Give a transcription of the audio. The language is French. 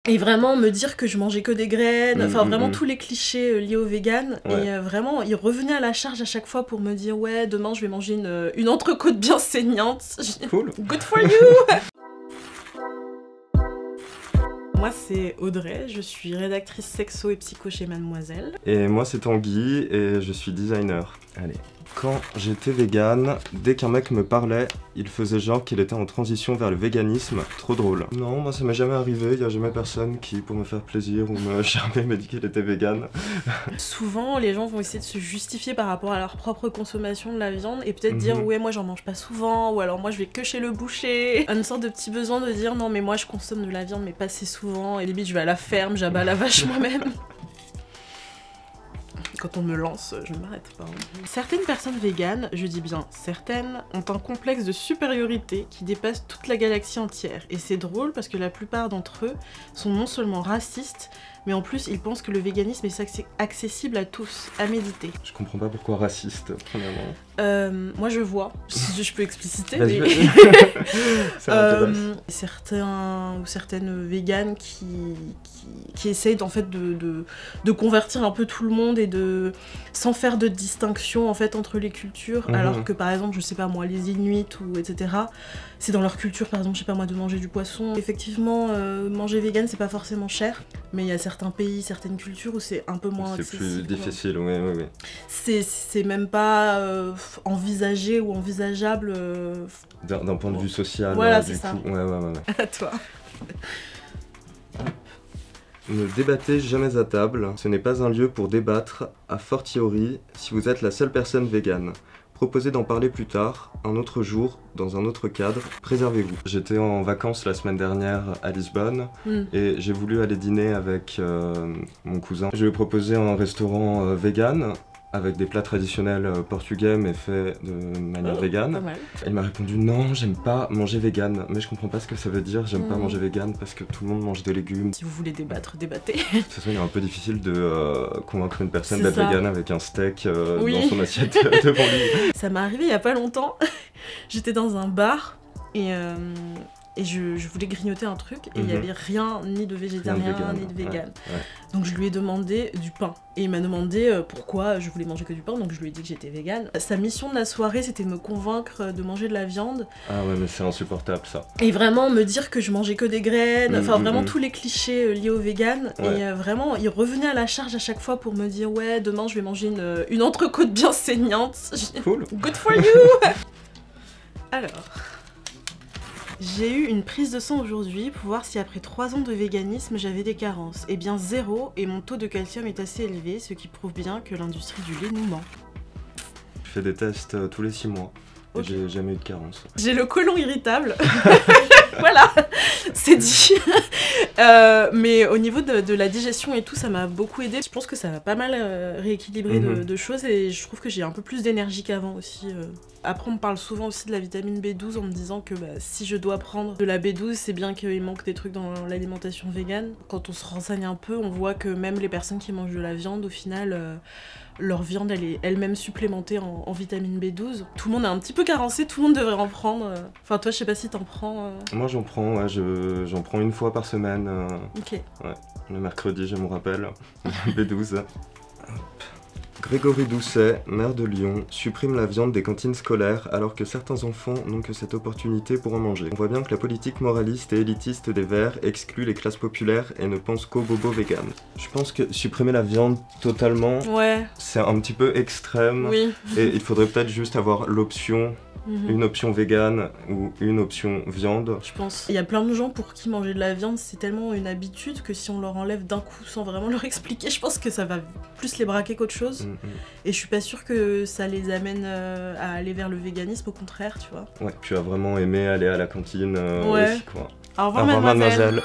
Et vraiment me dire que je mangeais que des graines, enfin vraiment tous les clichés liés au vegan. Ouais. Et vraiment, il revenait à la charge à chaque fois pour me dire ouais, demain je vais manger une entrecôte bien saignante. Cool. Good for you. Moi c'est Audrey, je suis rédactrice sexo et psycho chez Mademoiselle. Et moi c'est Tanguy et je suis designer. Allez. Quand j'étais vegan, dès qu'un mec me parlait, il faisait genre qu'il était en transition vers le véganisme. Trop drôle. Non, moi ça m'est jamais arrivé, y a jamais personne qui, pour me faire plaisir ou me charmer, m'a dit qu'il était vegan. Souvent, les gens vont essayer de se justifier par rapport à leur propre consommation de la viande et peut-être dire ouais, moi j'en mange pas souvent, ou alors moi je vais que chez le boucher. Une sorte de petit besoin de dire non mais moi je consomme de la viande mais pas assez souvent, et limite je vais à la ferme, j'abats la vache moi-même. Quand on me lance, je ne m'arrête pas. Certaines personnes véganes, je dis bien certaines, ont un complexe de supériorité qui dépasse toute la galaxie entière. Et c'est drôle parce que la plupart d'entre eux sont non seulement racistes, mais en plus ils pensent que le véganisme est accessible à tous, à méditer. Je comprends pas pourquoi raciste, premièrement. Moi je vois, si je peux expliciter, mais... certains ou certaines véganes qui essayent en fait de convertir un peu tout le monde et de sans faire de distinction en fait entre les cultures, alors que par exemple je sais pas moi les Inuits ou etc. c'est dans leur culture par exemple je sais pas moi de manger du poisson. Effectivement manger vegan c'est pas forcément cher, mais il y a certains pays, certaines cultures où c'est un peu moins accessible. C'est plus difficile, oui. C'est même pas envisagé ou envisageable d'un point de vue social. Voilà, c'est ça. Ouais. À toi. Ne débattez jamais à table, ce n'est pas un lieu pour débattre, a fortiori si vous êtes la seule personne végane. Proposez d'en parler plus tard, un autre jour, dans un autre cadre, préservez-vous. J'étais en vacances la semaine dernière à Lisbonne et j'ai voulu aller dîner avec mon cousin. Je lui ai proposé un restaurant vegan, avec des plats traditionnels portugais mais faits de manière végane. Il m'a répondu non, j'aime pas manger vegan. Mais je comprends pas ce que ça veut dire, j'aime pas manger vegan parce que tout le monde mange des légumes. Si vous voulez débattre, débattez. De toute façon, il est un peu difficile de convaincre une personne d'être végane avec un steak dans son assiette devant lui. Ça m'est arrivé il y a pas longtemps. J'étais dans un bar et je voulais grignoter un truc et il n'y avait rien ni de végétarien ni de vegan. Donc je lui ai demandé du pain et il m'a demandé pourquoi je voulais manger que du pain, donc je lui ai dit que j'étais végane. Sa mission de la soirée c'était de me convaincre de manger de la viande. Ah ouais mais c'est insupportable ça. Et vraiment me dire que je mangeais que des graines, enfin vraiment tous les clichés liés au vegan. Et vraiment il revenait à la charge à chaque fois pour me dire ouais demain je vais manger une entrecôte bien saignante. Cool. Good for you. Alors... J'ai eu une prise de sang aujourd'hui pour voir si après 3 ans de véganisme j'avais des carences. Eh bien 0, et mon taux de calcium est assez élevé, ce qui prouve bien que l'industrie du lait nous ment. Je fais des tests tous les 6 mois. Okay. J'ai jamais eu de carence. J'ai le côlon irritable. Voilà, c'est dit. Mais au niveau de la digestion et tout, ça m'a beaucoup aidé. Je pense que ça va pas mal rééquilibrer de choses et je trouve que j'ai un peu plus d'énergie qu'avant aussi. Après, on me parle souvent aussi de la vitamine B12 en me disant que si je dois prendre de la B12, c'est bien qu'il manque des trucs dans l'alimentation végane. Quand on se renseigne un peu, on voit que même les personnes qui mangent de la viande, au final, leur viande, elle est elle-même supplémentée en vitamine B12. Tout le monde est un petit peu carencé, tout le monde devrait en prendre. Enfin, toi, je sais pas si t'en prends. Moi, j'en prends, ouais, j'en prends une fois par semaine. Ok. Ouais, le mercredi, j'ai mon rappel. B12. Hop. Grégory Doucet, maire de Lyon, supprime la viande des cantines scolaires alors que certains enfants n'ont que cette opportunité pour en manger. On voit bien que la politique moraliste et élitiste des Verts exclut les classes populaires et ne pense qu'aux bobos véganes. Je pense que supprimer la viande totalement, c'est un petit peu extrême. Oui. Et il faudrait peut-être juste avoir l'option, une option végane ou une option viande. Je pense. Il y a plein de gens pour qui manger de la viande c'est tellement une habitude que si on leur enlève d'un coup sans vraiment leur expliquer, je pense que ça va plus les braquer qu'autre chose. Et je suis pas sûre que ça les amène à aller vers le véganisme, au contraire, tu vois. Ouais, tu as vraiment aimé aller à la cantine aussi, quoi. Au revoir, mademoiselle.